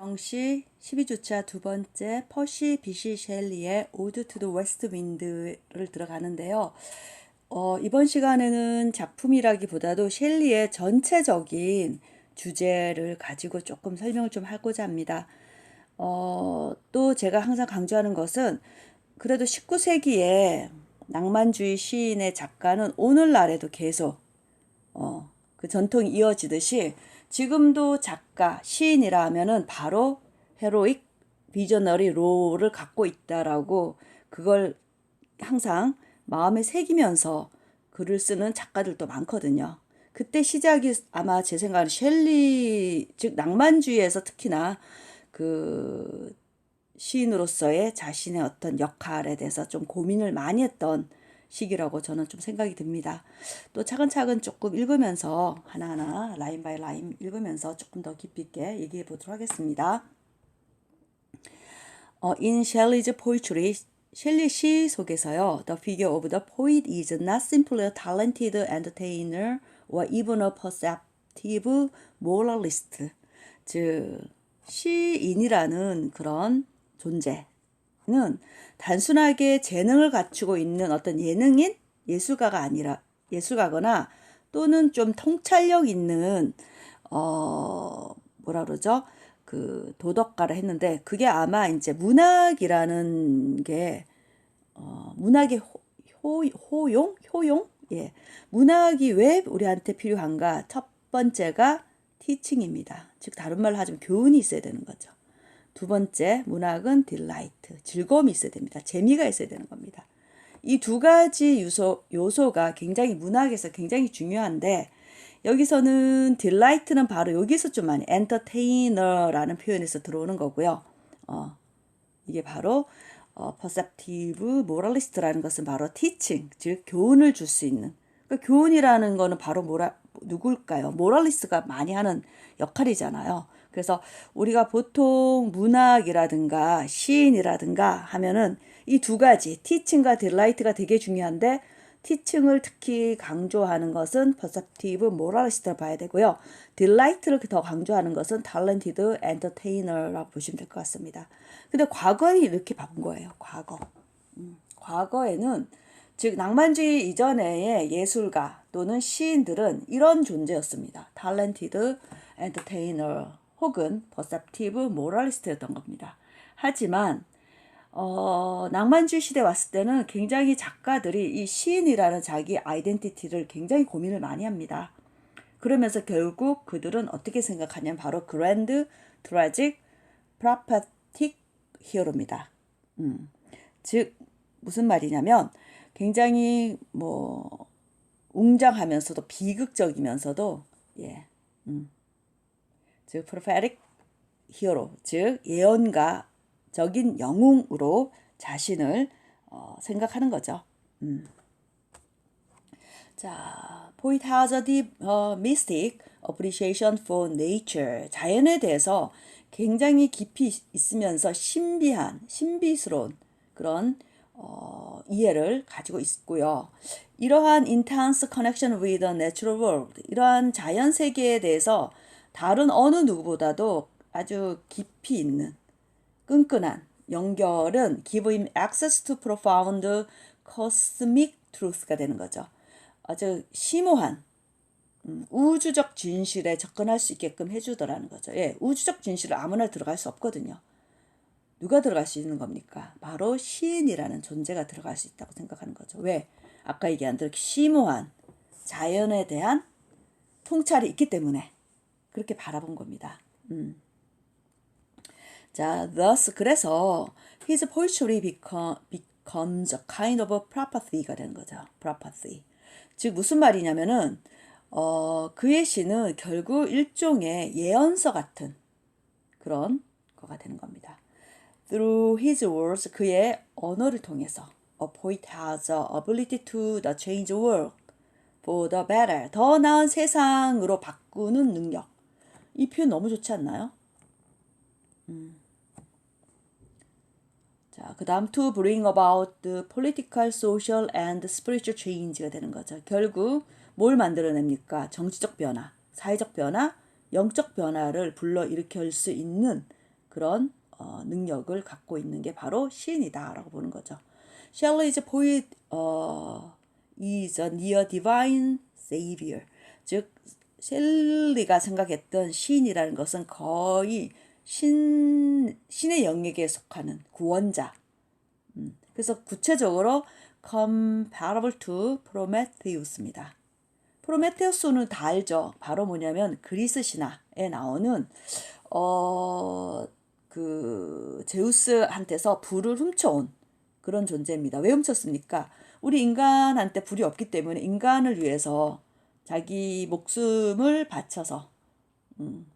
영시 12주차 두 번째 퍼시 비시 셸리의 Ode to the West Wind를 들어가는데요. 이번 시간에는 작품이라기보다도 셸리의 전체적인 주제를 가지고 조금 설명을 좀 하고자 합니다. 또 제가 항상 강조하는 것은 그래도 19세기에 낭만주의 시인의 작가는 오늘날에도 계속 그 전통이 이어지듯이 지금도 작가, 시인이라 하면은 바로 헤로익 비저너리 롤을 갖고 있다라고 그걸 항상 마음에 새기면서 글을 쓰는 작가들도 많거든요. 그때 시작이 아마 제 생각은 셸리, 즉 낭만주의에서 특히나 그 시인으로서의 자신의 어떤 역할에 대해서 좀 고민을 많이 했던 시기라고 저는 좀 생각이 듭니다. 또 차근차근 조금 읽으면서 하나하나 라인 바이 라인 읽으면서 조금 더 깊이 있게 얘기해 보도록 하겠습니다. In Shelley's poetry, 셸리 시 속에서요, the figure of the poet is not simply a talented entertainer or even a perceptive moralist. 즉 시인이라는 그런 존재는 단순하게 재능을 갖추고 있는 어떤 예능인 예술가가 아니라 예술가거나 또는 좀 통찰력 있는 뭐라 그러죠? 그 도덕가를 했는데 그게 아마 이제 문학이라는 게 문학의 효용? 예. 문학이 왜 우리한테 필요한가? 첫 번째가 티칭입니다. 즉 다른 말로 하자면 교훈이 있어야 되는 거죠. 두 번째, 문학은 딜라이트, 즐거움이 있어야 됩니다. 재미가 있어야 되는 겁니다. 이 두 가지 요소가 굉장히 문학에서 굉장히 중요한데 여기서는 딜라이트는 바로 여기서 좀 많이 엔터테이너라는 표현에서 들어오는 거고요. 이게 바로 perceptive moralist라는 것은 바로 teaching, 즉 교훈을 줄 수 있는. 그러니까 교훈이라는 거는 바로 누굴까요? 모럴리스트가 많이 하는 역할이잖아요. 그래서 우리가 보통 문학이라든가 시인이라든가 하면은 이 두 가지 티칭과 딜라이트가 되게 중요한데 티칭을 특히 강조하는 것은 perceptive moralist를 봐야 되고요. 딜라이트를 더 강조하는 것은 talented entertainer라고 보시면 될 것 같습니다. 근데 과거에 이렇게 바꾼 거예요. 과거에는 즉 낭만주의 이전의 예술가 또는 시인들은 이런 존재였습니다. talented entertainer 혹은 perceptive moralist였던 겁니다. 하지만 낭만주의 시대에 왔을 때는 굉장히 작가들이 이 시인이라는 자기 아이덴티티를 굉장히 고민을 많이 합니다. 그러면서 결국 그들은 어떻게 생각하냐면 바로 그랜드, 트라직, 프라파틱 히어로입니다. 즉 무슨 말이냐면 굉장히 뭐 웅장하면서도 비극적이면서도 즉 prophetic hero, 즉 예언가적인 영웅으로 자신을 생각하는 거죠. 자, poet has a deep mystic appreciation for nature. 자연에 대해서 굉장히 깊이 있으면서 신비스러운 그런 이해를 가지고 있고요. 이러한 intense connection with the natural world, 이러한 자연 세계에 대해서 다른 어느 누구보다도 아주 깊이 있는 끈끈한 연결은 give him access to profound cosmic truth가 되는 거죠. 아주 심오한 우주적 진실에 접근할 수 있게끔 해주더라는 거죠. 예, 우주적 진실을 아무나 들어갈 수 없거든요. 누가 들어갈 수 있는 겁니까? 바로 시인이라는 존재가 들어갈 수 있다고 생각하는 거죠. 왜? 아까 얘기한 대로 심오한 자연에 대한 통찰이 있기 때문에 그렇게 바라본 겁니다. 자, thus 그래서 his poetry becomes a kind of a prophecy가 되는 거죠. prophecy. 즉 무슨 말이냐면은 그의 시는 결국 일종의 예언서 같은 그런 거가 되는 겁니다. Through his words, 그의 언어를 통해서 a poet has a ability to change the world for the better. 더 나은 세상으로 바꾸는 능력. 이 표현 너무 좋지 않나요? 자, 그 다음 to bring about the political, social and spiritual change가 되는 거죠. 결국 뭘 만들어냅니까? 정치적 변화, 사회적 변화, 영적 변화를 불러일으킬 수 있는 그런 능력을 갖고 있는 게 바로 시인이다라고 보는 거죠. Shelley's poet is a near divine savior. 즉 셸리가 생각했던 시인이라는 것은 거의 신의 영역에 속하는 구원자. 그래서 구체적으로 comparable to Prometheus입니다. 프로메테우스는 다 알죠. 바로 뭐냐면 그리스 신화에 나오는 그 제우스한테서 불을 훔쳐온 그런 존재입니다. 왜 훔쳤습니까? 우리 인간한테 불이 없기 때문에 인간을 위해서 자기 목숨을 바쳐서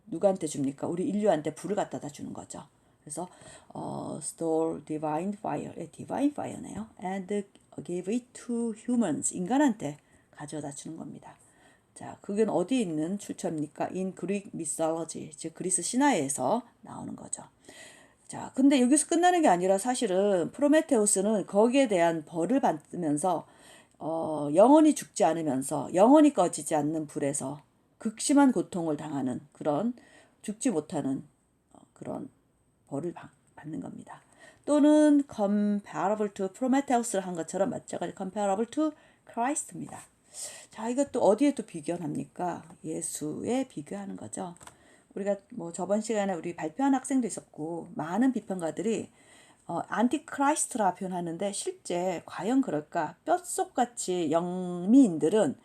누구한테 줍니까? 우리 인류한테 불을 갖다다 주는 거죠. 그래서 stole divine fire, divine fire네요. And gave it to humans, 인간한테 가져다 주는 겁니다. 자, 그건 어디 있는 출처입니까? In Greek mythology, 즉 그리스 신화에서 나오는 거죠. 자, 근데 여기서 끝나는 게 아니라 사실은 프로메테우스는 거기에 대한 벌을 받으면서 영원히 죽지 않으면서 영원히 꺼지지 않는 불에서 극심한 고통을 당하는 그런 죽지 못하는 그런 벌을 받는 겁니다. 또는 comparable to Prometheus를 한 것처럼 마찬가지 comparable to Christ입니다. 자, 이것도 어디에 또 비교합니까? 예수에 비교하는 거죠. 우리가 뭐 저번 시간에 우리 발표한 학생도 있었고 많은 비평가들이 안티크라이스트라 표현하는데 실제 과연 그럴까? 뼛속같이 영미인들은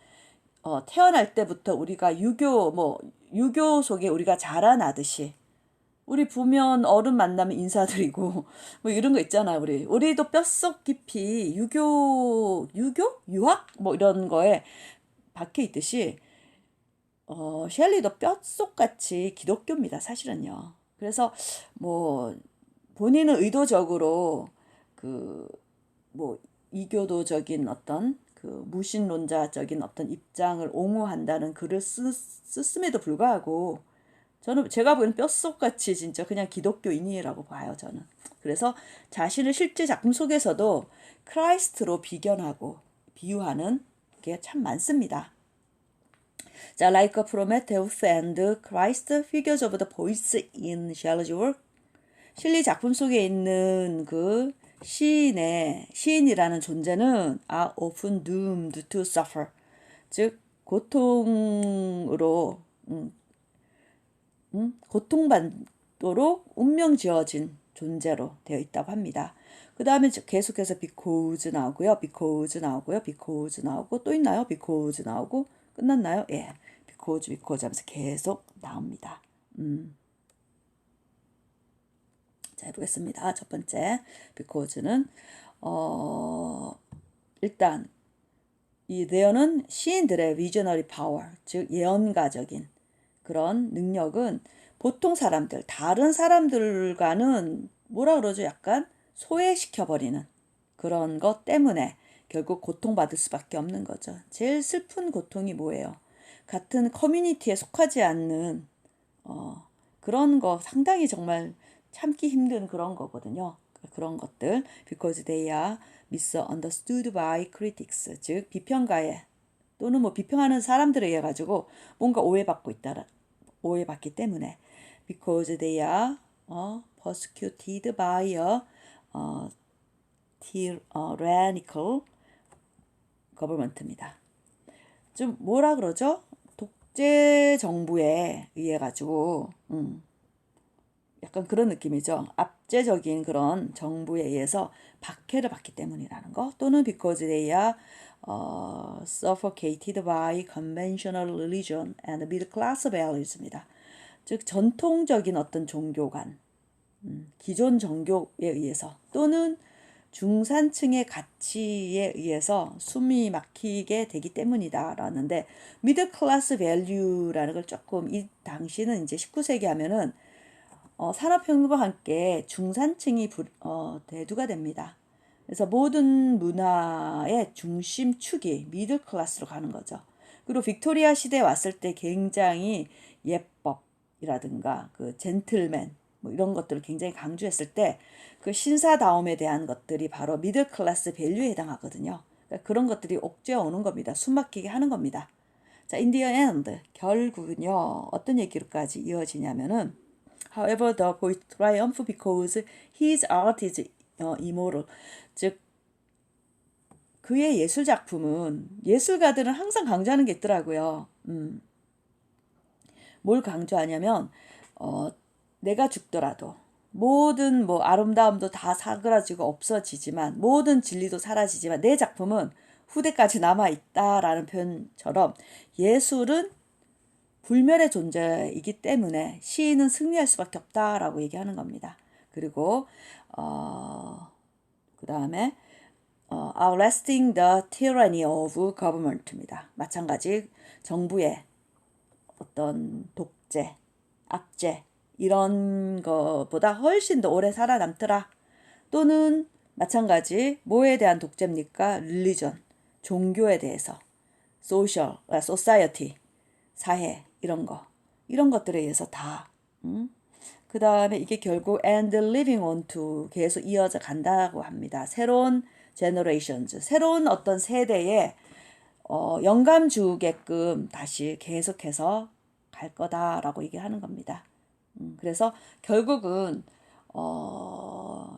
태어날 때부터 우리가 유교 속에 우리가 자라나듯이 우리 보면 어른 만나면 인사드리고 뭐 이런 거 있잖아요. 우리도 뼛속 깊이 유학 뭐 이런 거에 박혀 있듯이 셸리도 뼛속같이 기독교입니다. 사실은요. 그래서 뭐 본인은 의도적으로 그 뭐 이교도적인 어떤 그 무신론자적인 어떤 입장을 옹호한다는 글을 썼음에도 불구하고 제가 보기에는 뼛속같이 진짜 그냥 기독교인이라고 봐요, 저는. 그래서 자신을 실제 작품 속에서도 크라이스트로 비유하는 게 참 많습니다. 자, like Prometheus and Christ, figures of the poets in Shelley's work. 셸리 작품 속에 있는 그 시인이라는 존재는 are often doomed to suffer. 즉, 고통받도록 운명 지어진 존재로 되어 있다고 합니다. 그 다음에 계속해서 because 나오고요. because 나오고요. because 나오고 또 있나요? because 나오고 끝났나요? 예. because 하면서 계속 나옵니다. 자, 해보겠습니다. 첫 번째 because는 일단 이 there는 시인들의 visionary power, 즉 예언가적인 그런 능력은 보통 사람들, 다른 사람들과는 뭐라 그러죠? 약간 소외시켜버리는 그런 것 때문에 결국 고통받을 수밖에 없는 거죠. 제일 슬픈 고통이 뭐예요? 같은 커뮤니티에 속하지 않는 그런 거 상당히 정말 참기 힘든 그런 거거든요. 그런 것들. Because they are misunderstood by critics. 즉 비평가에 또는 뭐 비평하는 사람들에 의해 가지고 뭔가 오해받기 때문에 because they are persecuted by a tyrannical government입니다. 좀 뭐라 그러죠? 독재 정부에 의해 가지고 약간 그런 느낌이죠. 압제적인 그런 정부에 의해서 박해를 받기 때문이라는 거. 또는 because they are suffocated by conventional religion and middle class values입니다. 즉 전통적인 어떤 종교관, 기존 종교에 의해서 또는 중산층의 가치에 의해서 숨이 막히게 되기 때문이다라는데 미들 클래스 밸류라는 걸 조금 이 당시는 이제 19세기 하면은 산업혁명과 함께 중산층이 대두가 됩니다. 그래서 모든 문화의 중심축이 미들 클래스로 가는 거죠. 그리고 빅토리아 시대에 왔을 때 굉장히 예법이라든가 그 젠틀맨 뭐 이런 것들을 굉장히 강조했을 때 그 신사다움에 대한 것들이 바로 미들 클래스 밸류에 해당하거든요. 그러니까 그런 것들이 옥죄어 오는 겁니다. 숨막히게 하는 겁니다. 자, in the end 결국은요 어떤 얘기로까지 이어지냐면은 However, the poet triumph because his art is immortal. 즉 그의 예술 작품은 예술가들은 항상 강조하는 게 있더라고요. 뭘 강조하냐면 내가 죽더라도 모든 뭐 아름다움도 다 사그라지고 없어지지만 모든 진리도 사라지지만 내 작품은 후대까지 남아있다라는 표현처럼 예술은 불멸의 존재이기 때문에 시인은 승리할 수밖에 없다라고 얘기하는 겁니다. 그리고 그 다음에 Outlasting the tyranny of government입니다. 마찬가지 정부의 어떤 독재, 압제 이런 것보다 훨씬 더 오래 살아남더라. 또는 마찬가지 뭐에 대한 독재입니까? religion, 종교에 대해서, society, 사회 이런 것들에 의해서 다. 그 다음에 이게 결국 and living on to 계속 이어져 간다고 합니다. 새로운 generations, 새로운 어떤 세대에 영감 주게끔 다시 계속해서 갈 거다라고 얘기하는 겁니다. 그래서 결국은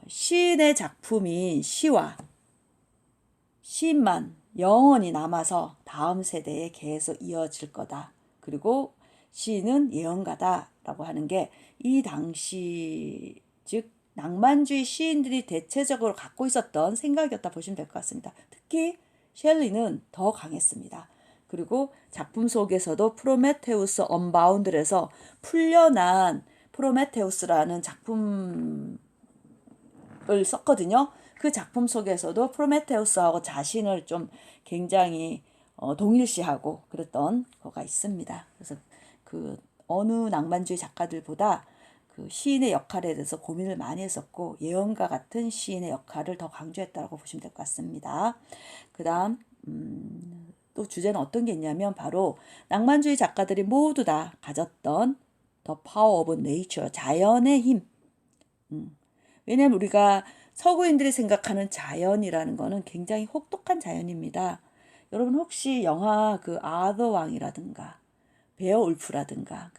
시인의 작품인 시와 시인만 영원히 남아서 다음 세대에 계속 이어질 거다. 그리고 시인은 예언가다라고 하는 게 이 당시 즉 낭만주의 시인들이 대체적으로 갖고 있었던 생각이었다 보시면 될 것 같습니다. 특히 셸리는 더 강했습니다. 그리고 작품 속에서도 프로메테우스 언바운드에서 풀려난 프로메테우스라는 작품을 썼거든요. 그 작품 속에서도 프로메테우스하고 자신을 좀 굉장히 동일시하고 그랬던 거가 있습니다. 그래서 그 어느 낭만주의 작가들보다 그 시인의 역할에 대해서 고민을 많이 했었고 예언가 같은 시인의 역할을 더 강조했다고 보시면 될 것 같습니다. 그 다음 또 주제는 어떤 게 있냐면 바로 낭만주의 작가들이 모두 다 가졌던 The Power of Nature, 자연의 힘. 왜냐하면 우리가 서구인들이 생각하는 자연이라는 거는 굉장히 혹독한 자연입니다. 여러분 혹시 영화 그 아더 왕이라든가 베어울프라든가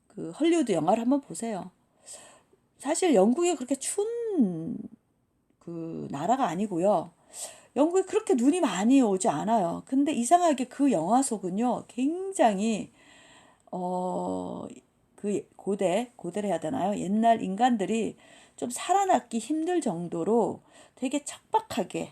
그 헐리우드 영화를 한번 보세요. 사실 영국이 그렇게 추운 그 나라가 아니고요. 영국에 그렇게 눈이 많이 오지 않아요. 근데 이상하게 그 영화 속은요, 굉장히 그 고대를 해야 되나요? 옛날 인간들이 좀 살아남기 힘들 정도로 되게 척박하게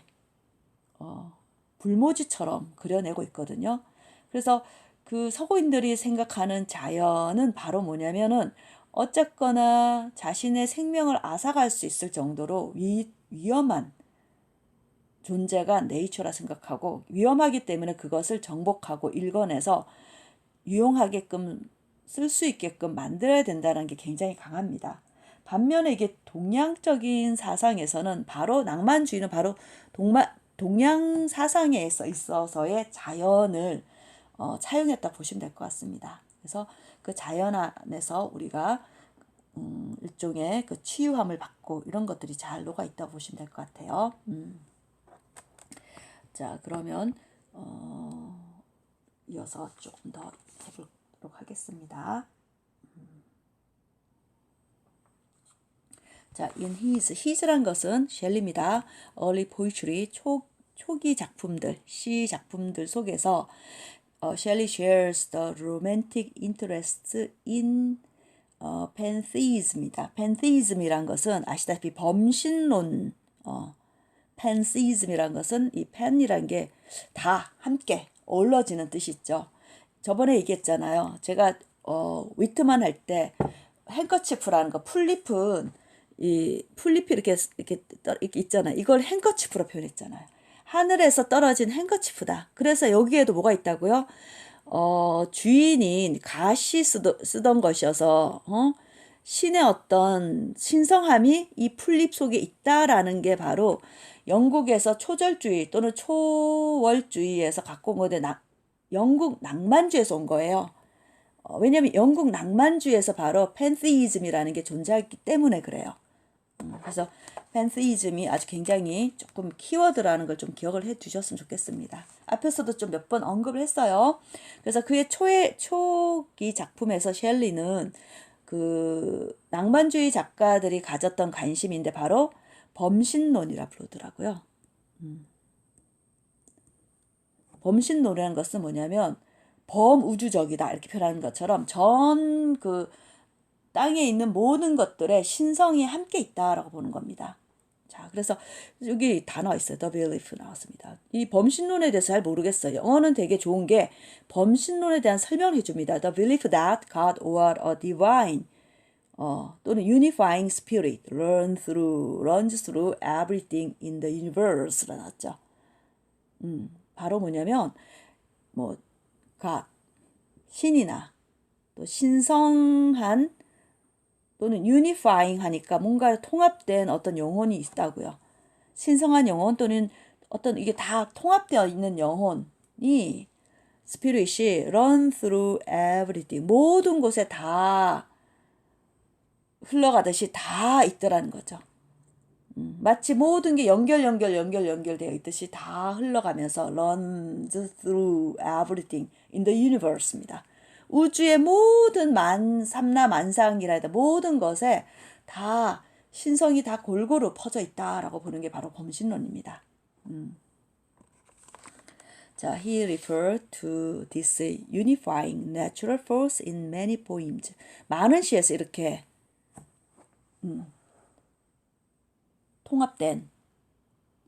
불모지처럼 그려내고 있거든요. 그래서 그 서구인들이 생각하는 자연은 바로 뭐냐면은 어쨌거나 자신의 생명을 앗아갈 수 있을 정도로 위험한 존재가 네이처라 생각하고 위험하기 때문에 그것을 정복하고 일궈내서 유용하게끔 쓸 수 있게끔 만들어야 된다는 게 굉장히 강합니다. 반면에 이게 동양적인 사상에서는 바로 낭만주의는 바로 동양 사상에 있어서의 자연을 차용했다 보시면 될 것 같습니다. 그래서 그 자연 안에서 우리가 일종의 그 치유함을 받고 이런 것들이 잘 녹아 있다 보시면 될 것 같아요. 자, 그러면 이어서 조금 더 해보도록 하겠습니다. 자, in his란 것은 셸리입니다. early poetry, 초기 작품들, 시 작품들 속에서 Shelley shares the romantic interest in pantheism입니다. pantheism이란 것은 아시다시피 범신론, pantheism이란 것은 이 pan이란 게 다 함께 어우러지는 뜻이 있죠. 저번에 얘기했잖아요. 제가 위트만 할 때 행커치프라는 거, 풀잎은 이 풀잎이 이렇게 있잖아요. 이걸 행커치프로 표현했잖아요. 하늘에서 떨어진 행커치프다. 그래서 여기에도 뭐가 있다고요? 주인인 갓이 쓰던 것이어서 신의 어떤 신성함이 이 풀잎 속에 있다라는 게 바로 영국에서 초절주의 또는 초월주의에서 갖고 온 건데 영국 낭만주의에서 온 거예요. 왜냐하면 영국 낭만주의에서 바로 팬시이즘이라는 게 존재하기 때문에 그래요. 그래서 팬시이즘이 아주 굉장히 조금 키워드라는 걸 좀 기억을 해 두셨으면 좋겠습니다. 앞에서도 좀 몇 번 언급을 했어요. 그래서 그의 초기 작품에서 셸리는 그 낭만주의 작가들이 가졌던 관심인데 바로 범신론이라 부르더라고요. 범신론이라는 것은 뭐냐면 범우주적이다 이렇게 표현하는 것처럼 전 그 땅에 있는 모든 것들의 신성이 함께 있다라고 보는 겁니다. 자, 그래서 여기 단어 있어요. The belief 나왔습니다. 이 범신론에 대해서 잘 모르겠어요. 영어는 되게 좋은 게 범신론에 대한 설명을 해줍니다. The belief that God or a divine 또는 unifying spirit runs through everything in the universe라 나왔죠. 바로 뭐냐면 뭐 God, 신이나 또 신성한 또는 unifying 하니까 뭔가 통합된 어떤 영혼이 있다고요. 신성한 영혼 또는 어떤 이게 다 통합되어 있는 영혼이 스피릿이 run through everything 모든 곳에 다 흘러가듯이 다 있더라는 거죠. 마치 모든 게 연결되어 있듯이 다 흘러가면서 runs through everything in the universe입니다. 우주의 모든 삼라만상이라 해도 모든 것에 다 신성이 다 골고루 퍼져 있다라고 보는 게 바로 범신론입니다. 자, he referred to this unifying natural force in many poems. 많은 시에서 이렇게 통합된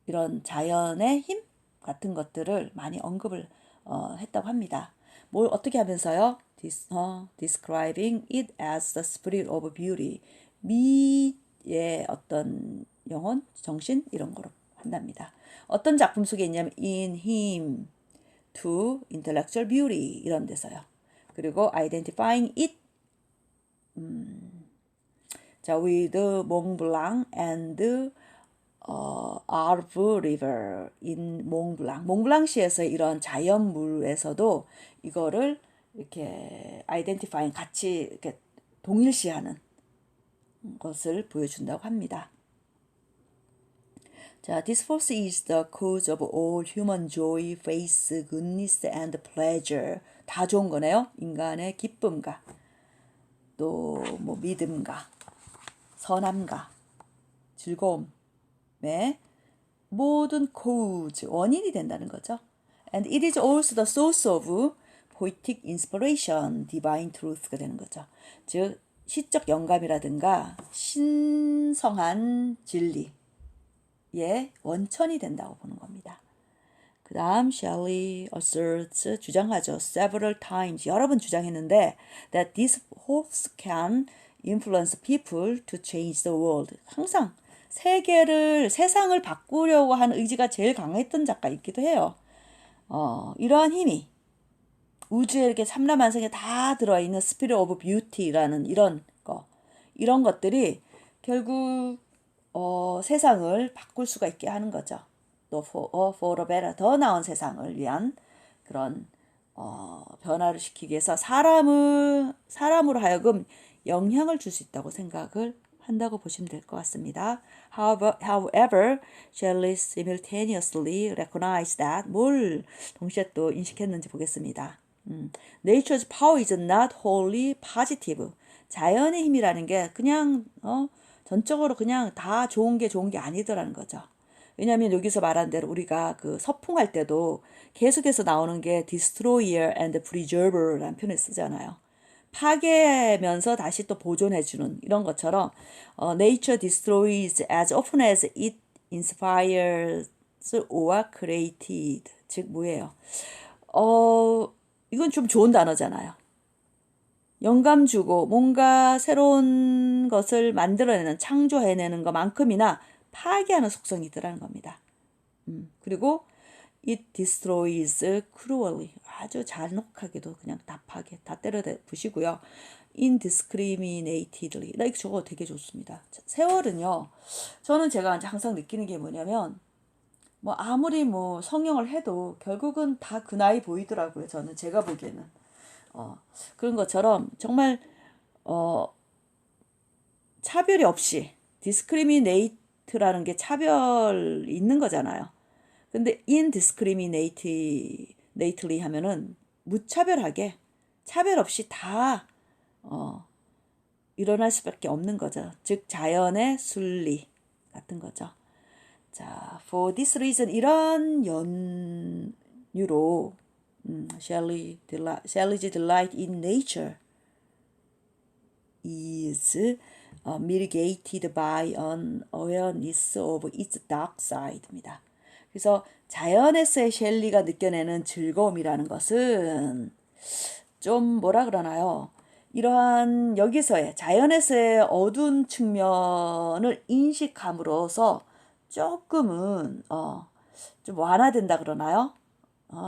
이런 자연의 힘 같은 것들을 많이 언급을 했다고 합니다. 뭘 어떻게 하면서요? Describing it as the spirit of beauty. 미의 어떤 영혼, 정신 이런 거로 한답니다. 어떤 작품 속에 있냐면 in him to intellectual beauty 이런 데서요. 그리고 identifying it 자, with Mont Blanc and Arve River in Mont Blanc. 몽블랑시에서 이런 자연물에서도 이거를 이렇게 아이덴티파잉 같이 이렇게 동일시하는 것을 보여준다고 합니다. 자, this force is the cause of all human joy, faith, goodness, and pleasure. 다 좋은 거네요. 인간의 기쁨과 또 뭐 믿음과 선함과 즐거움의 모든 cause, 원인이 된다는 거죠. And it is also the source of poetic inspiration, divine truth가 되는 거죠. 즉 시적 영감이라든가 신성한 진리의 원천이 된다고 보는 겁니다. 그 다음 Shelley asserts 주장하죠. Several times 여러 번 주장했는데 that these hopes can influence people to change the world. 항상 세상을 바꾸려고 하는 의지가 제일 강했던 작가이기도 해요. 이러한 힘이 우주에 이렇게 삼라만상에 다 들어있는 스피릿 오브 뷰티라는 이런 것들이 결국 세상을 바꿀 수가 있게 하는 거죠. 또 for a better, 더 나은 세상을 위한 그런 변화를 시키기 위해서 사람으로 하여금 영향을 줄 수 있다고 생각을 한다고 보시면 될 것 같습니다. However, Shelley simultaneously recognized that 뭘 동시에 또 인식했는지 보겠습니다. Nature's power is not wholly positive. 자연의 힘이라는 게 그냥 전적으로 그냥 다 좋은 게 아니더라는 거죠. 왜냐하면 여기서 말한 대로 우리가 그 서풍할 때도 계속해서 나오는 게 destroyer and preserver라는 표현을 쓰잖아요. 파괴하면서 다시 또 보존해주는 이런 것처럼 nature destroys as often as it inspires or created. 즉 뭐예요? 이건 좀 좋은 단어잖아요. 영감 주고 뭔가 새로운 것을 만들어내는 창조해내는 것만큼이나 파괴하는 속성이 있더라는 겁니다. 그리고 it destroys cruelly. 아주 잔혹하게도 그냥 다 때려 부시고요. indiscriminatedly. 나 저거 되게 좋습니다. 세월은요. 저는 제가 항상 느끼는 게 뭐냐면 뭐 아무리 뭐 성형을 해도 결국은 다 그 나이 보이더라고요. 저는 제가 보기에는. 그런 것처럼 정말 차별이 없이 discriminate라는 게 차별 있는 거잖아요. 근데 indiscriminately 하면은 무차별하게 차별 없이 다 일어날 수밖에 없는 거죠. 즉 자연의 순리 같은 거죠. 자, for this reason 이런 연유로 Shelley's delight in nature is mitigated by an awareness of its dark side입니다. 그래서 자연에서의 셸리가 느껴내는 즐거움이라는 것은 좀 뭐라 그러나요? 이러한 여기서의 자연에서의 어두운 측면을 인식함으로써 조금은 좀 완화된다 그러나요?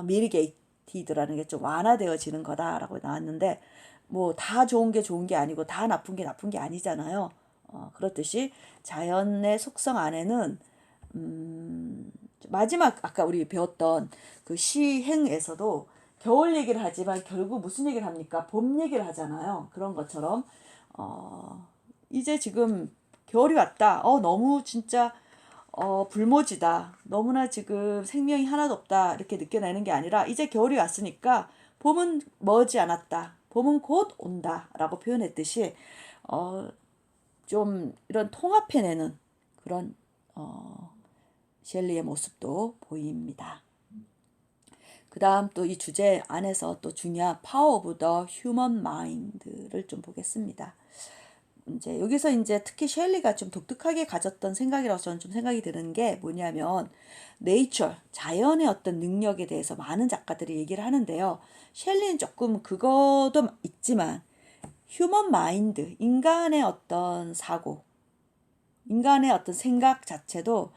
미리게이티드라는 게 좀 완화되어지는 거다라고 나왔는데 뭐 다 좋은 게 좋은 게 아니고 다 나쁜 게 나쁜 게 아니잖아요. 그렇듯이 자연의 속성 안에는 마지막 아까 우리 배웠던 그 시행에서도 겨울 얘기를 하지만 결국 무슨 얘기를 합니까? 봄 얘기를 하잖아요. 그런 것처럼 이제 지금 겨울이 왔다. 너무 진짜 불모지다. 너무나 지금 생명이 하나도 없다. 이렇게 느껴내는 게 아니라 이제 겨울이 왔으니까 봄은 머지 않았다. 봄은 곧 온다. 라고 표현했듯이 좀 이런 통합해내는 그런 셸리의 모습도 보입니다. 그 다음 또 이 주제 안에서 또 중요한 Power of the Human Mind를 좀 보겠습니다. 이제 여기서 이제 특히 셸리가 좀 독특하게 가졌던 생각이라고 저는 좀 생각이 드는 게 뭐냐면 네이처, 자연의 어떤 능력에 대해서 많은 작가들이 얘기를 하는데요. 셸리는 조금 그것도 있지만 휴먼 마인드, 인간의 어떤 사고, 인간의 어떤 생각 자체도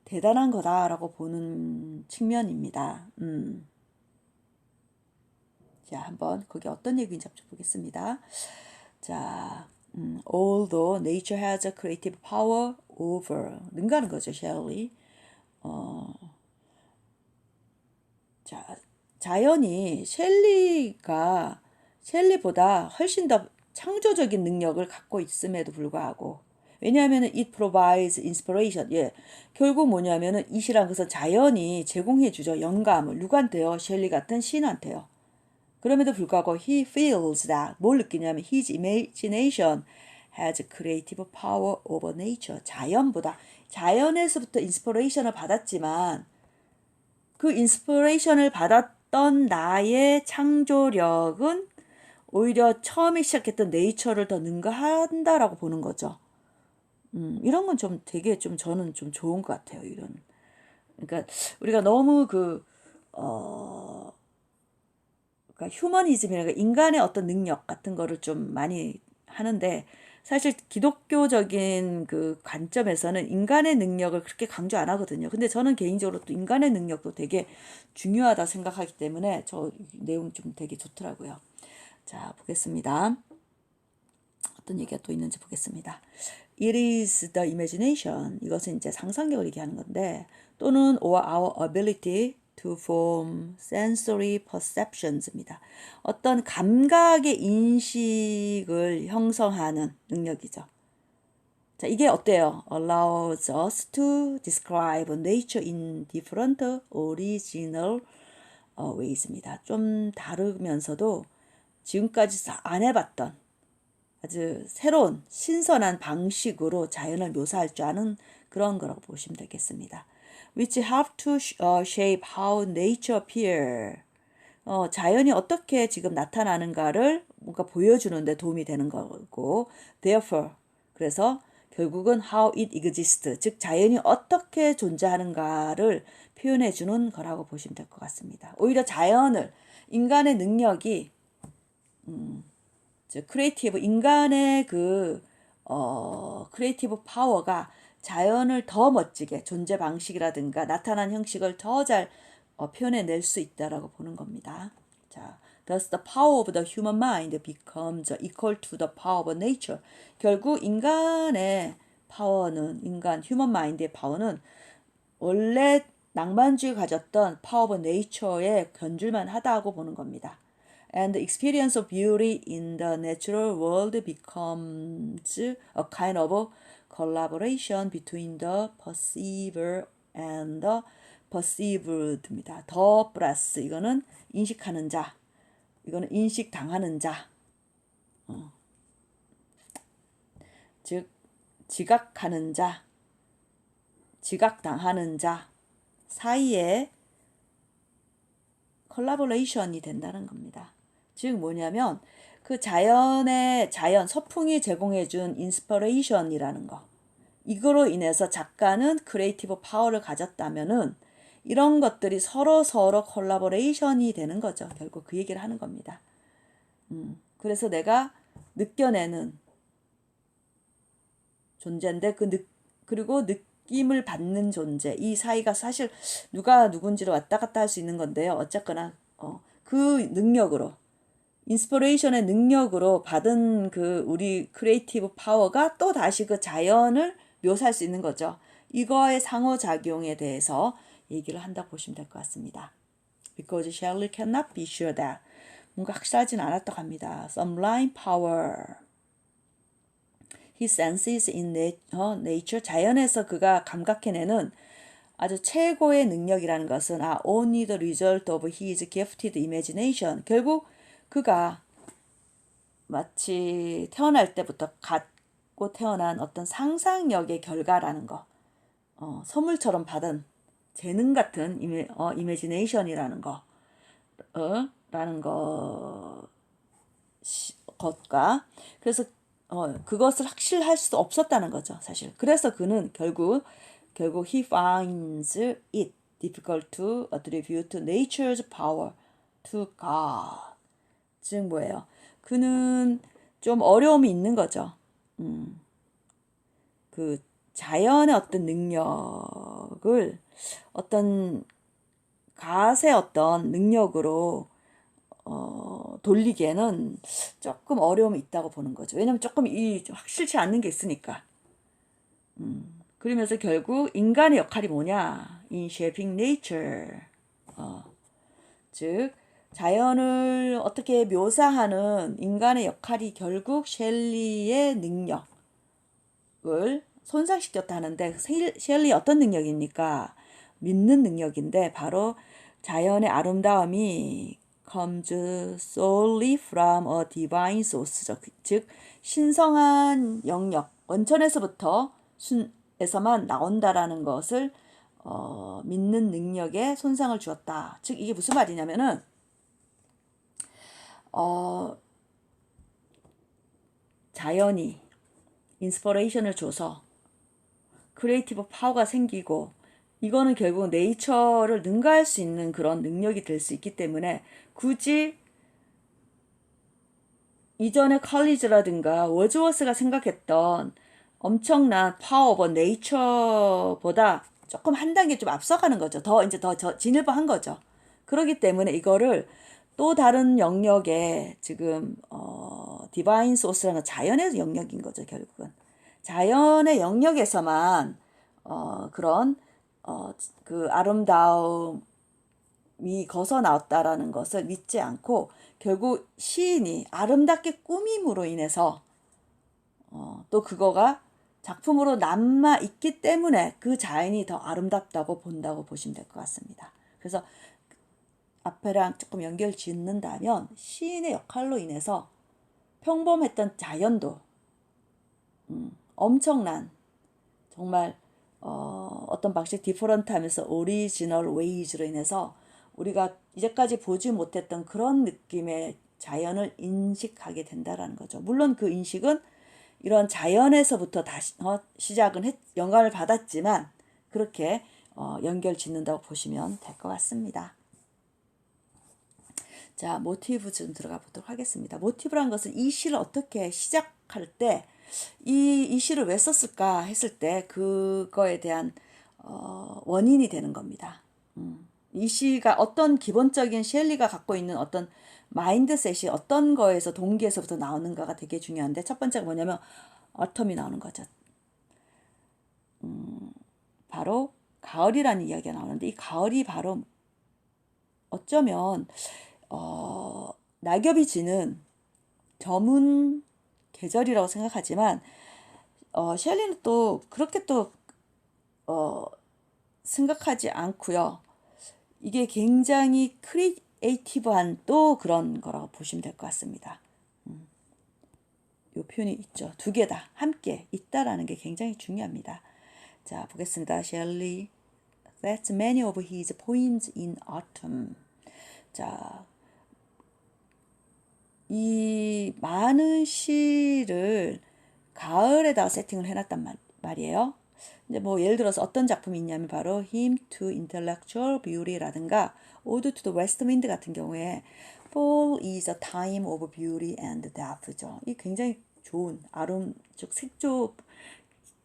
대단한 거다라고 보는 측면입니다. 자, 한번 그게 어떤 얘기인지 한번 보겠습니다. 자, although nature has a creative power over 능가하는 거죠, 셸리. 자, 자연이 셸리보다 훨씬 더 창조적인 능력을 갖고 있음에도 불구하고 왜냐하면 it provides inspiration. 예, 결국 뭐냐면은 it이란 것은 자연이 제공해 주죠. 영감을 누구한테요? 셸리 같은 시인한테요. 그럼에도 불구하고 he feels that 뭘 느끼냐면 his imagination has creative power over nature. 자연에서부터 인스피레이션을 받았지만 그 인스피레이션을 받았던 나의 창조력은 오히려 처음에 시작했던 네이처를 더 능가한다라고 보는 거죠. 이런 건 좀 되게 좀 저는 좀 좋은 것 같아요. 이런. 그러니까 우리가 너무 그러니까 휴머니즘이라는 인간의 어떤 능력 같은 거를 좀 많이 하는데 사실 기독교적인 그 관점에서는 인간의 능력을 그렇게 강조 안 하거든요. 근데 저는 개인적으로 또 인간의 능력도 되게 중요하다 생각하기 때문에 저 내용 좀 되게 좋더라고요. 자, 보겠습니다. 어떤 얘기가 또 있는지 보겠습니다. It is the imagination. 이것은 이제 상상력을 얘기하는 건데 또는 or our ability to form sensory perceptions입니다. 어떤 감각의 인식을 형성하는 능력이죠. 자, 이게 어때요? Allows us to describe nature in different original ways입니다. 좀 다르면서도 지금까지 안 해봤던 아주 새로운 신선한 방식으로 자연을 묘사할 줄 아는 그런 거라고 보시면 되겠습니다. Which have to shape how nature appear. 자연이 어떻게 지금 나타나는가를 뭔가 보여주는 데 도움이 되는 거고 therefore 그래서 결국은 how it exists 즉 자연이 어떻게 존재하는가를 표현해 주는 거라고 보시면 될 것 같습니다. 오히려 자연을 인간의 능력이 크리에이티브 인간의 크리에이티브 파워가 자연을 더 멋지게 존재 방식이라든가 나타난 형식을 더 잘 표현해낼 수 있다라고 보는 겁니다. 자, thus the power of the human mind becomes equal to the power of nature. 결국 인간의 파워는 휴먼 마인드의 파워는 원래 낭만주의 가졌던 파워 오브 네이처에 견줄만 하다고 보는 겁니다. And the experience of beauty in the natural world becomes a kind of collaboration between the perceiver and the perceived입니다. 더 플러스 이거는 인식하는 자, 이거는 인식당하는 자. 즉 지각하는 자, 지각당하는 자 사이에 컬라보레이션이 된다는 겁니다. 즉 뭐냐면 그 자연 서풍이 제공해준 인스퍼레이션이라는 거, 이거로 인해서 작가는 크리에이티브 파워를 가졌다면은 이런 것들이 서로 콜라보레이션이 되는 거죠. 결국 그 얘기를 하는 겁니다. 그래서 내가 느껴내는 존재인데 그리고 느낌을 받는 존재, 이 사이가 사실 누가 누군지를 왔다 갔다 할 수 있는 건데요. 어쨌거나 그 능력으로, 인스피레이션의 능력으로 받은 그 우리 크리에이티브 파워가 또 다시 그 자연을 묘사할 수 있는 거죠. 이거의 상호작용에 대해서 얘기를 한다고 보시면 될 것 같습니다. Because Shelley cannot be sure that, 뭔가 확실하진 않았다고 합니다. Sublime power. He senses in nature. 자연에서 그가 감각해내는 아주 최고의 능력이라는 것은 only the result of his gifted imagination. 결국 그가 마치 태어날 때부터 갖고 태어난 어떤 상상력의 결과라는 거, 선물처럼 받은 재능 같은 이미지네이션이라는 거, 라는 것과, 그래서 그것을 확실할 수 없었다는 거죠, 사실. 그래서 그는 결국 he finds it difficult to attribute nature's power to God. 즉 뭐예요? 그는 좀 어려움이 있는 거죠. 그 자연의 어떤 능력을 어떤 갓의 어떤 능력으로 돌리기에는 조금 어려움이 있다고 보는 거죠. 왜냐면 조금 확실치 않는 게 있으니까. 그러면서 결국 인간의 역할이 뭐냐? In shaping nature. 즉 자연을 어떻게 묘사하는 인간의 역할이 결국 셸리의 능력을 손상시켰다 하는데, 셸리의 어떤 능력입니까? 믿는 능력인데, 바로 자연의 아름다움이 comes solely from a divine source. 즉 신성한 영역, 원천에서부터 에서만 나온다라는 것을 믿는 능력에 손상을 주었다. 즉 이게 무슨 말이냐면은 자연이 인스퍼레이션을 줘서 크리에이티브 파워가 생기고, 이거는 결국 네이처를 능가할 수 있는 그런 능력이 될 수 있기 때문에 굳이 이전의 칼리지라든가 워즈워스가 생각했던 엄청난 파워 오브 네이처보다 조금 한 단계 좀 앞서가는 거죠. 더 진일보한 거죠. 그렇기 때문에 이거를 또 다른 영역에 지금 디바인 소스라는 자연의 영역인 거죠. 결국은 자연의 영역에서만 그런 그 아름다움이 거서 나왔다라는 것을 믿지 않고, 결국 시인이 아름답게 꾸밈으로 인해서 또 그거가 작품으로 남아 있기 때문에 그 자연이 더 아름답다고 본다고 보시면 될 것 같습니다. 그래서 앞에랑 조금 연결 짓는다면 시인의 역할로 인해서 평범했던 자연도 엄청난, 정말 어떤 방식 디퍼런트 하면서 오리지널 웨이즈로 인해서 우리가 이제까지 보지 못했던 그런 느낌의 자연을 인식하게 된다라는 거죠. 물론 그 인식은 이런 자연에서부터 다시 영감을 받았지만 그렇게 연결 짓는다고 보시면 될 것 같습니다. 자, 모티브 좀 들어가 보도록 하겠습니다. 모티브란 것은 이 시를 어떻게 시작할 때 이 시를 왜 썼을까 했을 때 그거에 대한 원인이 되는 겁니다. 이 시가 어떤 기본적인 셸리가 갖고 있는 어떤 마인드셋이 어떤 거에서 동기에서부터 나오는가가 되게 중요한데, 첫 번째가 뭐냐면 어텀이 나오는 거죠. 바로 가을이라는 이야기가 나오는데, 이 가을이 바로 어쩌면 낙엽이 지는 저문 계절이라고 생각하지만 셸리는 또 그렇게 또 생각하지 않고요. 이게 굉장히 크리에이티브한 또 그런 거라고 보시면 될 것 같습니다. 요 표현이 있죠. 두 개 다 함께 있다라는 게 굉장히 중요합니다. 자, 보겠습니다. Shelley sets many of his poems in autumn. 자, 이 많은 시를 가을에다가 세팅을 해놨단 말이에요. 이제 뭐 예를 들어서 어떤 작품이 있냐면 바로 Hymn to Intellectual Beauty라든가 Ode to the West Wind 같은 경우에 Fall is a time of beauty and death죠. 이 굉장히 좋은 즉 색조,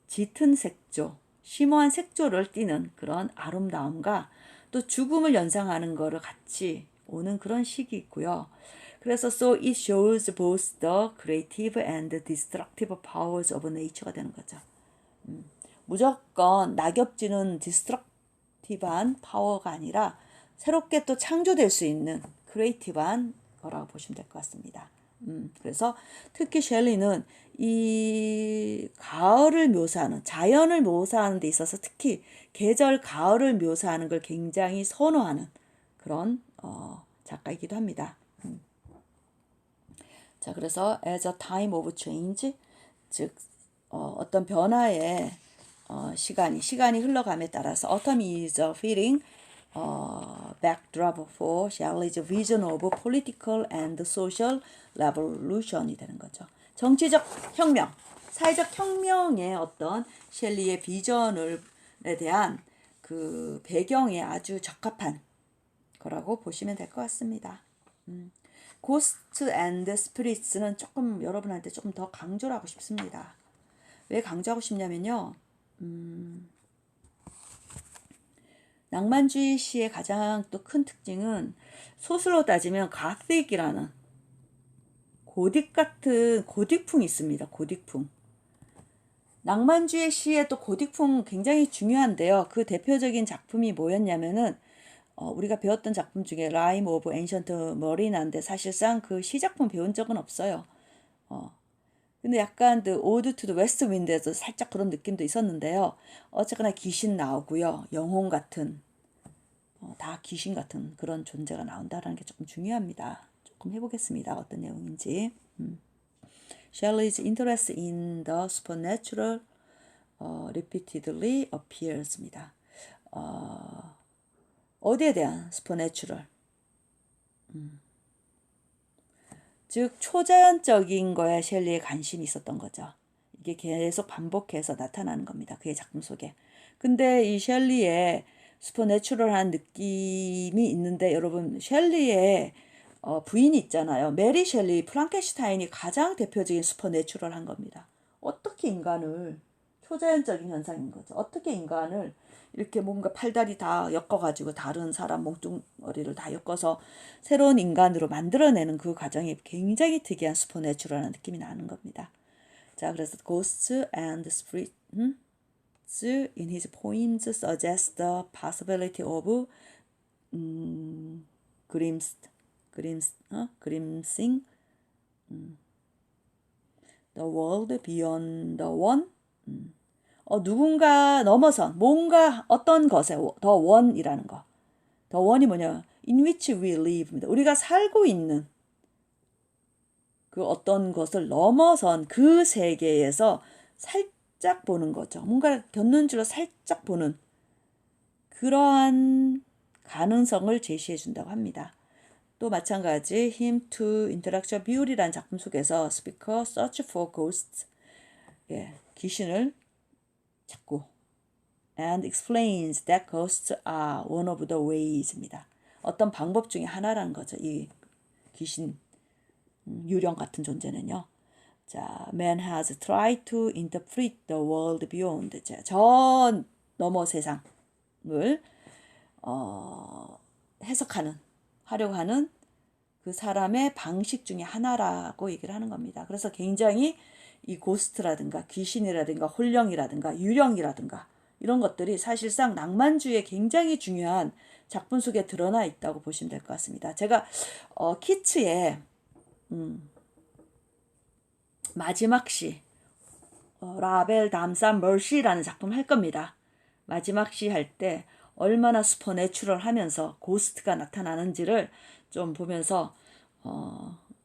짙은 색조, 심오한 색조를 띠는 그런 아름다움과 또 죽음을 연상하는 거를 같이 오는 그런 시기 있고요. 그래서 so it shows both the creative and destructive powers of nature가 되는 거죠. 무조건 낙엽지는 디스트럭티브한 파워가 아니라 새롭게 또 창조될 수 있는 크리에이티브한 거라고 보시면 될 것 같습니다. 그래서 특히 셸리는 이 가을을 묘사하는, 자연을 묘사하는 데 있어서 특히 계절 가을을 묘사하는 걸 굉장히 선호하는 그런 작가이기도 합니다. 자, 그래서 as a time of change, 즉 어떤 변화의 시간이 흘러감에 따라서 autumn is a fitting backdrop for Shelley's vision of political and social revolution이 되는 거죠. 정치적 혁명, 사회적 혁명의 어떤 셸리의 비전에 대한 그 배경에 아주 적합한 거라고 보시면 될 것 같습니다. Ghosts and Spirits는 조금 여러분한테 조금 더 강조를 하고 싶습니다. 왜 강조하고 싶냐면요. 낭만주의 시의 가장 또 큰 특징은 소설로 따지면 가틱이라는 고딕 같은 고딕풍이 있습니다. 고딕풍. 낭만주의 시의 또 고딕풍 굉장히 중요한데요. 그 대표적인 작품이 뭐였냐면은 우리가 배웠던 작품 중에 Rime of Ancient Marina인데 사실상 그 시작품 배운 적은 없어요. 근데 약간 the Ode to the West Wind에서 살짝 그런 느낌도 있었는데요. 어쨌거나 귀신 나오고요. 영혼 같은 다 귀신 같은 그런 존재가 나온다는 게 조금 중요합니다. 조금 해보겠습니다. 어떤 내용인지. Shelley's interest in the supernatural repeatedly appears입니다. 어디에 대한 supernatural? 즉 초자연적인 거에 셸리의 관심이 있었던 거죠. 이게 계속 반복해서 나타나는 겁니다. 그의 작품 속에. 근데 이 셸리의 슈퍼내추럴한 느낌이 있는데 여러분 셸리의 부인이 있잖아요. 메리 셸리, 프랑켄슈타인이 가장 대표적인 슈퍼내추럴한 겁니다. 어떻게 인간을 초자연적인 현상인 거죠. 어떻게 인간을 이렇게 뭔가 팔다리 다 엮어가지고 다른 사람 몽둥어리를 다 엮어서 새로운 인간으로 만들어내는 그 과정이 굉장히 특이한 슈퍼내추럴한 느낌이 나는 겁니다. 자, 그래서 Ghosts and Spirits in his poems suggest the possibility of glimpsing the world beyond the one. 누군가 넘어선 뭔가 어떤 것에 더 원이라는 거. 더 원이 뭐냐? In which we live입니다. 우리가 살고 있는 그 어떤 것을 넘어선 그 세계에서 살짝 보는 거죠. 뭔가 곁눈질로 살짝 보는 그러한 가능성을 제시해 준다고 합니다. 또 마찬가지 Hymn to Intellectual Beauty라는 작품 속에서 Speaker search for ghosts, 귀신을 찾고 and explains that ghosts are one of the ways입니다. 어떤 방법 중에 하나라는 거죠. 이 귀신 유령 같은 존재는요. 자, man has tried to interpret the world beyond. 저 너머 세상을 하려고 하는 그 사람의 방식 중에 하나라고 얘기를 하는 겁니다. 그래서 굉장히 이 고스트라든가 귀신이라든가 홀령이라든가 유령이라든가 이런 것들이 사실상 낭만주의에 굉장히 중요한 작품 속에 드러나 있다고 보시면 될 것 같습니다. 제가 키츠의 마지막 시 라벨 담산 멀시라는 작품 할 겁니다. 마지막 시 할 때 얼마나 슈퍼내추럴 하면서 고스트가 나타나는지를 좀 보면서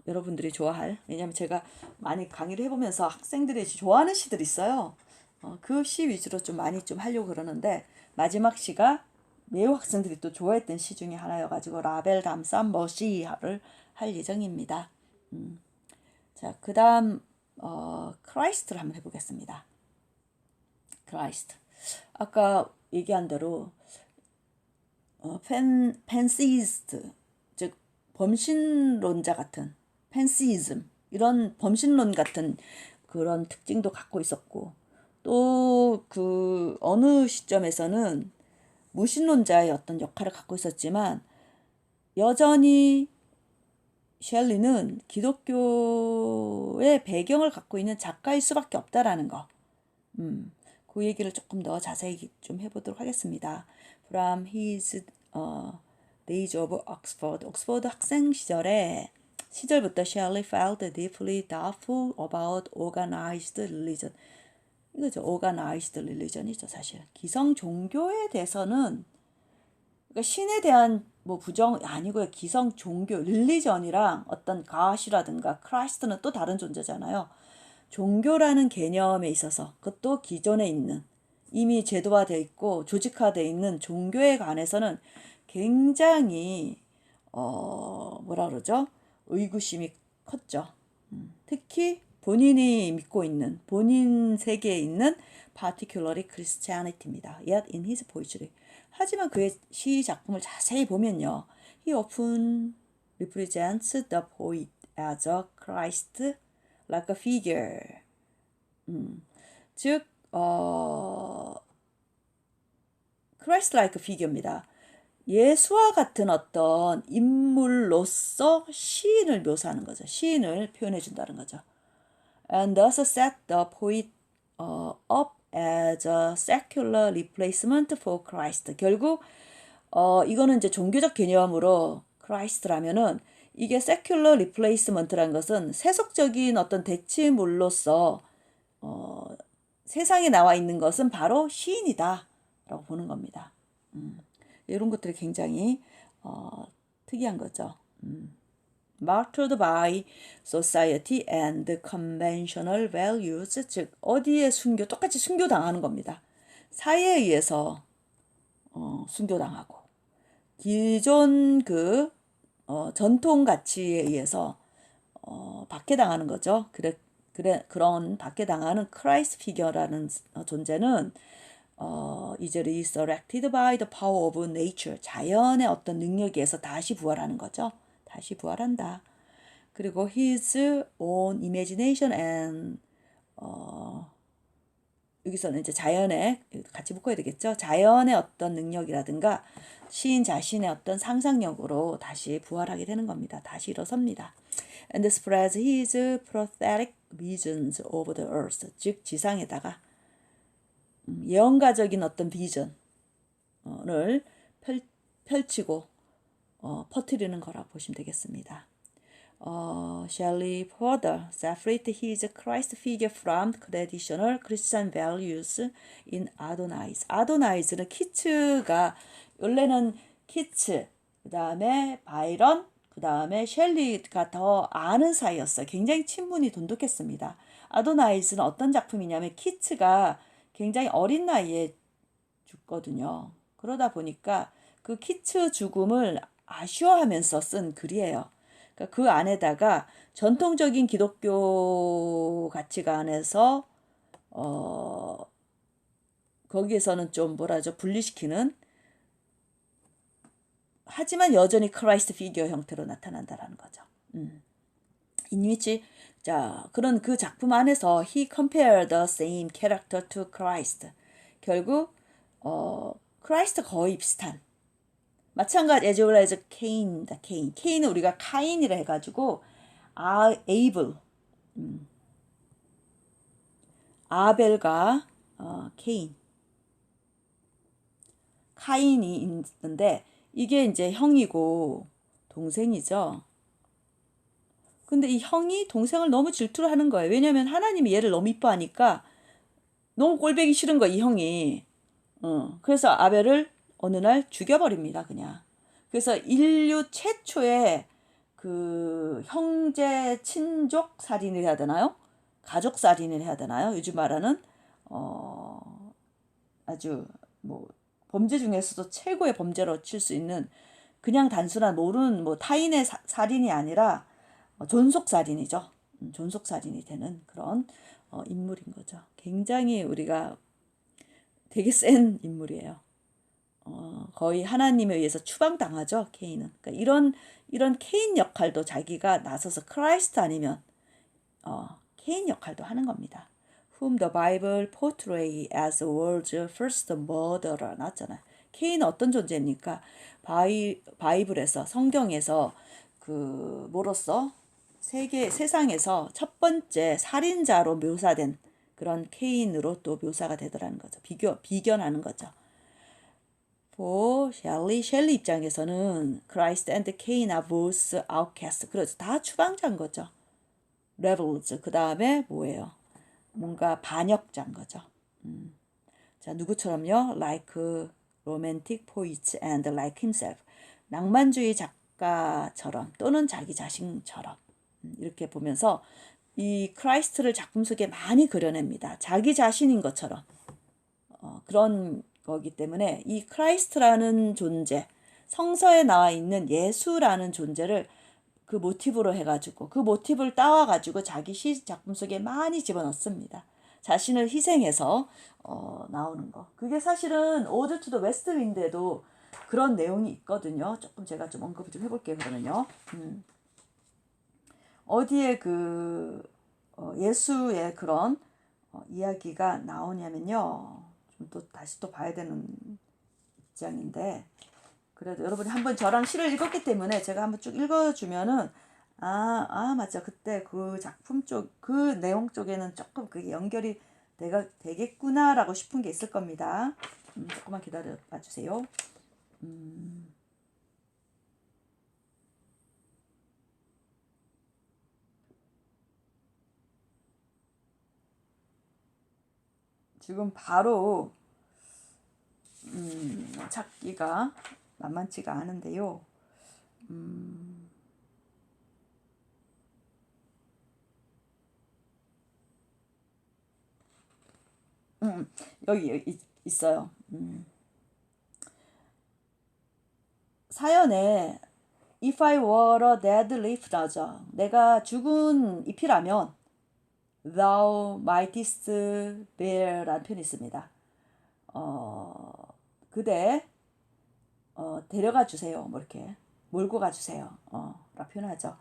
여러분들이 좋아할, 왜냐면 제가 많이 강의를 해보면서 학생들이 좋아하는 시들이 있어요. 그 시 위주로 좀 많이 좀 하려고 그러는데, 마지막 시가 매우 학생들이 또 좋아했던 시 중에 하나여가지고 라벨 감쌈 머시를 할 예정입니다. 자, 그 다음 크라이스트를 한번 해보겠습니다. 크라이스트. 아까 얘기한 대로 팬시스트, 즉 범신론자 같은 팬시즘, 이런 범신론 같은 그런 특징도 갖고 있었고, 또 그 어느 시점에서는 무신론자의 어떤 역할을 갖고 있었지만, 여전히 셸리는 기독교의 배경을 갖고 있는 작가일 수밖에 없다라는 거. 그 얘기를 조금 더 자세히 좀 해보도록 하겠습니다. From his days of Oxford, 옥스퍼드 학생 시절부터 Shelley felt deeply doubtful about organized religion. 이거죠, organized religion이죠, 사실. 기성 종교에 대해서는, 그러니까 신에 대한 뭐 부정 아니고요. 기성 종교, 릴리전이랑 어떤 가시라든가 크라이스트는 또 다른 존재잖아요. 종교라는 개념에 있어서, 그것도 기존에 있는, 이미 제도화되어 있고 조직화되어 있는 종교에 관해서는 굉장히 뭐라 그러죠? 의구심이 컸죠. 특히 본인이 믿고 있는, 본인 세계에 있는 particularly Christianity입니다. Yet in his poetry. 하지만 그의 시 작품을 자세히 보면요, he often represents the poet as a Christ like a figure. 즉, Christ like figure입니다. 예수와 같은 어떤 인물로서 시인을 묘사하는 거죠. 시인을 표현해 준다는 거죠. And thus set the poet up as a secular replacement for Christ. 결국 이거는 이제 종교적 개념으로 Christ라면은, 이게 secular replacement라는 것은 세속적인 어떤 대체물로서 세상에 나와 있는 것은 바로 시인이다 라고 보는 겁니다. 이런 것들이 굉장히 특이한 거죠. Martyred by society and conventional values, 즉 어디에 똑같이 순교당하는 겁니다. 사회에 의해서 순교당하고, 기존 그 전통 가치에 의해서 박해당하는 거죠. 그런 박해당하는 크라이스트 피겨라는 존재는 이제 resurrected by the power of nature, 자연의 어떤 능력에 의해서 다시 부활하는 거죠. 다시 부활한다. 그리고 his own imagination and 여기서는 이제 자연에 같이 묶어야 되겠죠. 자연의 어떤 능력이라든가 시인 자신의 어떤 상상력으로 다시 부활하게 되는 겁니다. 다시 일어섭니다. And spreads his prophetic visions over the earth, 즉 지상에다가 예언가적인 어떤 비전을 펼치고 퍼뜨리는 거라고 보시면 되겠습니다. Shelley further separated his Christ figure from traditional Christian values in Adonais. 아도나이즈는 키츠가, 원래는 키츠, 그 다음에 바이런, 그 다음에 셸리가 더 아는 사이였어요. 굉장히 친분이 돈독했습니다. 아도나이즈는 어떤 작품이냐면, 키츠가 굉장히 어린 나이에 죽거든요. 그러다 보니까 그 키츠 죽음을 아쉬워하면서 쓴 글이에요. 그러니까 그 안에다가 전통적인 기독교 가치관에서 거기에서는 좀 뭐라죠, 분리시키는, 하지만 여전히 크라이스트 피겨 형태로 나타난다라는 거죠. In which, 자, 그런 그 작품 안에서 he compared the same character to Christ. 결국 크라이스트 거의 비슷한, 마찬가지 as well as 케인입니다. 케인은 우리가 카인이라 해가지고 에이블, 아벨과 카인이 있는데, 이게 이제 형이고 동생이죠. 근데 이 형이 동생을 너무 질투를 하는 거예요. 왜냐면 하나님이 얘를 너무 이뻐하니까 너무 꼴보기 싫은 거야, 이 형이. 그래서 아벨을 어느 날 죽여버립니다, 그냥. 그래서 인류 최초의 그 형제 친족 살인을 해야 되나요? 가족 살인을 해야 되나요? 요즘 말하는 아주 뭐 범죄 중에서도 최고의 범죄로 칠 수 있는 그냥 단순한 모르는 뭐 타인의 살인이 아니라 존속 살인이죠. 존속 살인이 되는 그런 인물인 거죠. 굉장히 우리가 되게 센 인물이에요. 거의 하나님에 의해서 추방당하죠, 케인은. 그러니까 이런 케인 역할도 자기가 나서서 크라이스트 아니면 케인 역할도 하는 겁니다. Whom the Bible portray as the world's first murderer 나왔잖아요. 케인은 어떤 존재입니까? 바이블에서 성경에서 그 뭐로써 세상에서 첫 번째 살인자로 묘사된 그런 케인으로 또 묘사가 되더라는 거죠. 비견하는 거죠. 셸리 입장에서는 Christ and Cain are both outcasts. 그래서 다 추방자인 거죠. rebels. 그 다음에 뭐예요? 뭔가 반역자인 거죠. 자, 누구처럼요? Like romantic poets and like himself. 낭만주의 작가처럼 또는 자기 자신처럼 이렇게 보면서 이 크라이스트를 작품 속에 많이 그려냅니다. 자기 자신인 것처럼 그런 거기 때문에 이 크라이스트라는 존재, 성서에 나와 있는 예수라는 존재를 그 모티브로 해가지고 그 모티브를 따와가지고 자기 시 작품 속에 많이 집어넣습니다. 자신을 희생해서 나오는 거. 그게 사실은 오드 투 더 웨스트 윈드에도 그런 내용이 있거든요. 조금 제가 좀 언급을 좀 해볼게요. 그러면요. 어디에 그 예수의 그런 이야기가 나오냐면요. 좀 또 다시 또 봐야 되는 입장인데 그래도 여러분이 한번 저랑 시를 읽었기 때문에 제가 한번 쭉 읽어주면은 맞아. 그때 그 작품 쪽, 그 내용 쪽에는 조금 그게 연결이 되겠구나라고 싶은 게 있을 겁니다. 조금만 기다려 봐주세요. 지금 바로 찾기가 만만치가 않은데요. 여기 있어요. 사연에 If I were a dead leaf 나죠. 내가 죽은 잎이라면 Thou mightest bear 라는 표현이 있습니다. 그대 데려가 주세요. 뭐 이렇게 몰고 가 주세요. 라 표현하죠.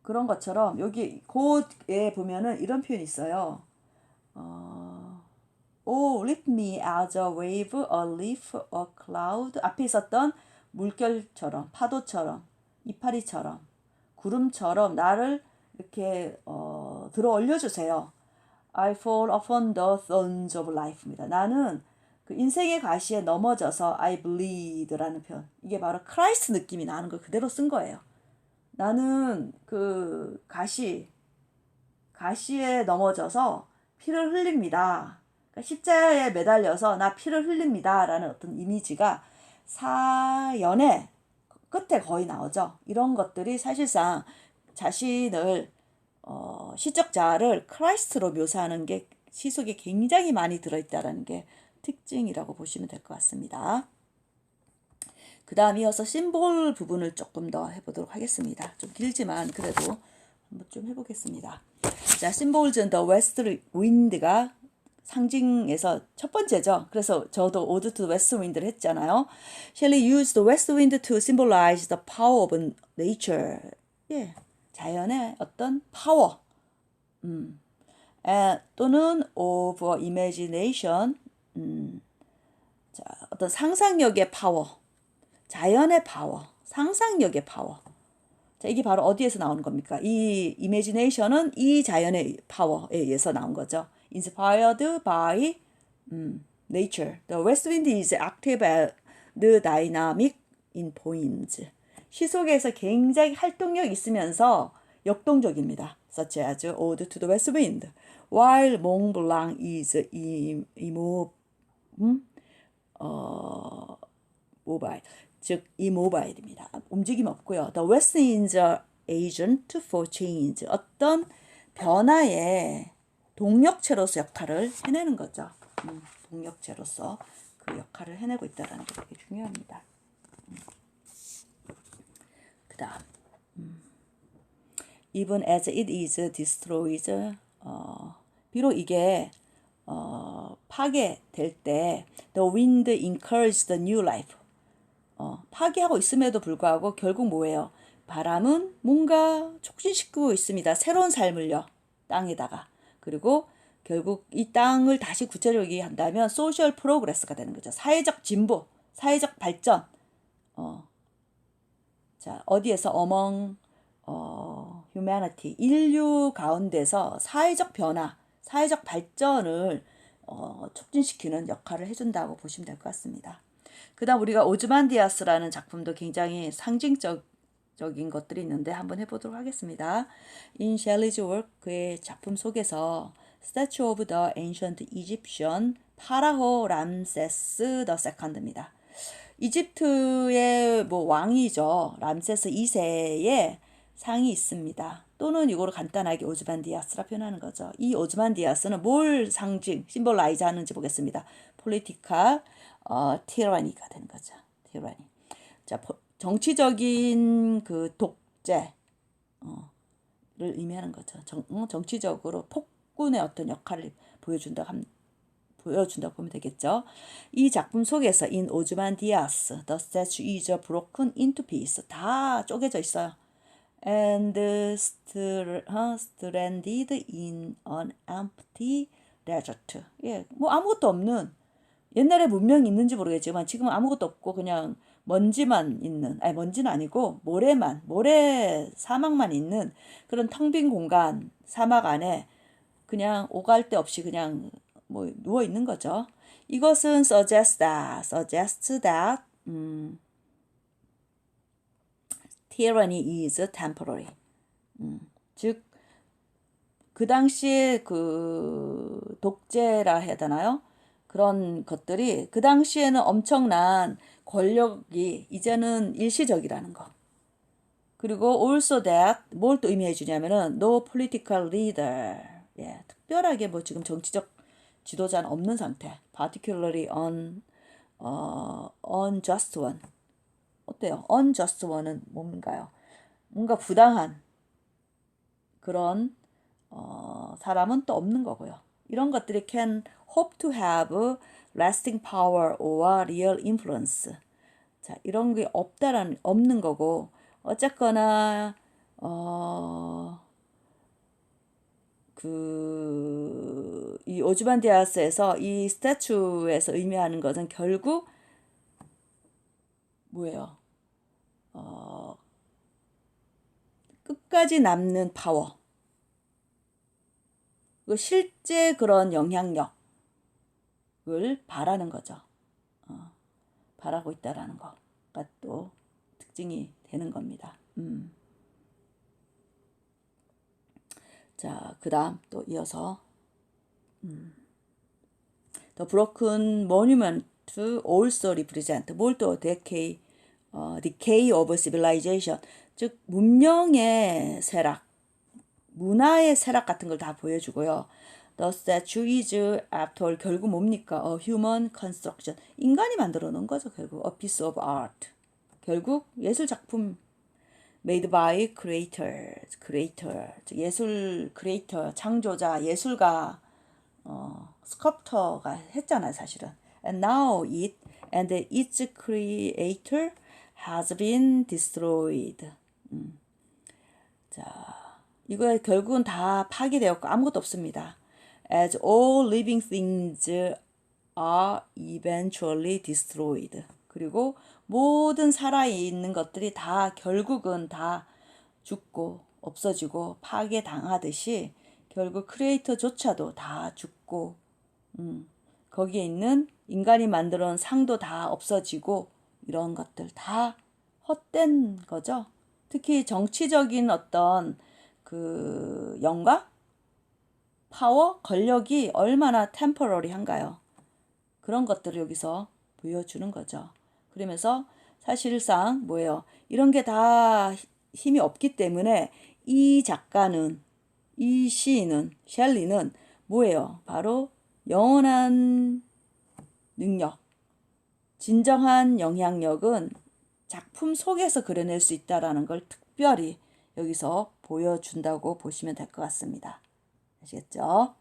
그런 것처럼 여기 곧에 보면은 이런 표현이 있어요. Oh, lift me as a wave, a leaf, a cloud. 앞에 있었던 물결처럼, 파도처럼, 이파리처럼, 구름처럼 나를 이렇게 들어 올려주세요. I fall upon the thorns of life입니다. 나는 그 인생의 가시에 넘어져서 I bleed라는 표현. 이게 바로 크라이스트 느낌이 나는 걸 그대로 쓴 거예요. 나는 그 가시에 넘어져서 피를 흘립니다. 그러니까 십자가에 매달려서 나 피를 흘립니다. 라는 어떤 이미지가 사연의 끝에 거의 나오죠. 이런 것들이 사실상 자신을 시적자를 크라이스트로 묘사하는 게 시속에 굉장히 많이 들어있다는 게 특징이라고 보시면 될 것 같습니다. 그 다음 이어서 심볼 부분을 조금 더 해보도록 하겠습니다. 좀 길지만 그래도 한번 좀 해보겠습니다. 자, symbols in the west wind가 상징에서 첫 번째죠. 그래서 저도 ode to the west wind를 했잖아요. Shelley used the west wind to symbolize the power of nature. 예, 자연의 어떤 파워. 또는 of imagination. 자, 어떤 상상력의 파워. 자연의 파워. 상상력의 파워. 자, 이게 바로 어디에서 나오는 겁니까? 이 imagination은 이 자연의 파워에 의해서 나온 거죠. Inspired by nature. The west wind is active and dynamic in poems. 시 속에서 굉장히 활동력 있으면서 역동적입니다. Such as Ode to the West Wind. While Mont Blanc is immovable. mobile. 즉 immobile입니다. 움직임 없고요. The West is an agent for change. 어떤 변화의 동력체로서 역할을 해내는 거죠. 동력체로서 그 역할을 해내고 있다는 게 되게 중요합니다. 그 다음 even as it is destroyed 비록 이게 파괴될 때 the wind encourages the new life 파괴하고 있음에도 불구하고 결국 뭐예요? 바람은 뭔가 촉진시키고 있습니다. 새로운 삶을요. 땅에다가. 그리고 결국 이 땅을 다시 구체적이게 한다면 소셜 프로그레스가 되는 거죠. 사회적 진보, 사회적 발전. 자, 어디에서 among humanity, 인류 가운데서 사회적 변화, 사회적 발전을 촉진시키는 역할을 해준다고 보시면 될 것 같습니다. 그 다음 우리가 오즈만디아스라는 작품도 굉장히 상징적인 것들이 있는데 한번 해보도록 하겠습니다. In Shelley's work, 그의 작품 속에서 Statue of the Ancient Egyptian, 파라오 람세스 the Second입니다. 이집트의 뭐 왕이죠. 람세스 2세의 상이 있습니다. 또는 이거를 간단하게 오즈만디아스라 표현하는 거죠. 이 오즈만디아스는 뭘 심볼라이즈 하는지 보겠습니다. 폴리티컬 티라니가 되는 거죠. 티라니. 자, 정치적인 그 독재를 의미하는 거죠. 정치적으로 폭군의 어떤 역할을 보여준다고 보면 되겠죠. 이 작품 속에서 in 오즈만디아스, the statue is broken into pieces. 다 쪼개져 있어요. And stranded in an empty desert. 예, 뭐 아무것도 없는 옛날에 문명이 있는지 모르겠지만 지금은 아무것도 없고 그냥 먼지만 있는, 아니 먼지는 아니고 모래 사막만 있는 그런 텅 빈 공간, 사막 안에 그냥 오갈 데 없이 그냥 뭐 누워 있는 거죠. 이것은 suggests that tyranny is temporary. 즉 그 당시에 그 독재라 해야 되나요? 그런 것들이 그 당시에는 엄청난 권력이 이제는 일시적이라는 거. 그리고 also that 뭘 또 의미해 주냐면은 no political leader. 예, 특별하게 뭐 지금 정치적 지도자는 없는 상태. particularly unjust one. 어때요? unjust one은 뭔가요? 뭔가 부당한 그런 사람은 또 없는 거고요. 이런 것들이 can hope to have lasting power or real influence. 자, 이런 게 없는 거고 어쨌거나 이 오즈만디아스에서 이 스태츄에서 의미하는 것은 결국 뭐예요? 끝까지 남는 파워. 실제 그런 영향력을 바라는 거죠. 바라고 있다라는 거가 또 특징이 되는 겁니다. 자, 그 다음 또 이어서 The broken monument also represent 뭘 또 decay of civilization 즉 문명의 쇠락 문화의 쇠락 같은 걸 다 보여주고요. The statue is after all 결국 뭡니까? A human construction 인간이 만들어 놓은 거죠. 결국 a piece of art 결국 예술 작품 made by creator 즉 예술 creator 창조자 예술가 스culptor가 했잖아요 사실은. And now its creator has been destroyed. 자, 이거 결국은 다 파괴되었고 아무것도 없습니다. As all living things are eventually destroyed. 그리고 모든 살아있는 것들이 다 결국은 다 죽고 없어지고 파괴당하듯이 결국 크리에이터조차도 다 죽고 거기에 있는 인간이 만들어 놓은 상도 다 없어지고 이런 것들 다 헛된 거죠. 특히 정치적인 어떤 그 영광, 파워, 권력이 얼마나 템퍼러리한가요? 그런 것들을 여기서 보여주는 거죠. 그러면서 사실상 뭐예요? 이런 게 다 힘이 없기 때문에 이 작가는, 이 시인은, 셸리는 뭐예요? 바로 영원한 능력, 진정한 영향력은 작품 속에서 그려낼 수 있다라는 걸 특별히 여기서 보여준다고 보시면 될 것 같습니다. 아시겠죠?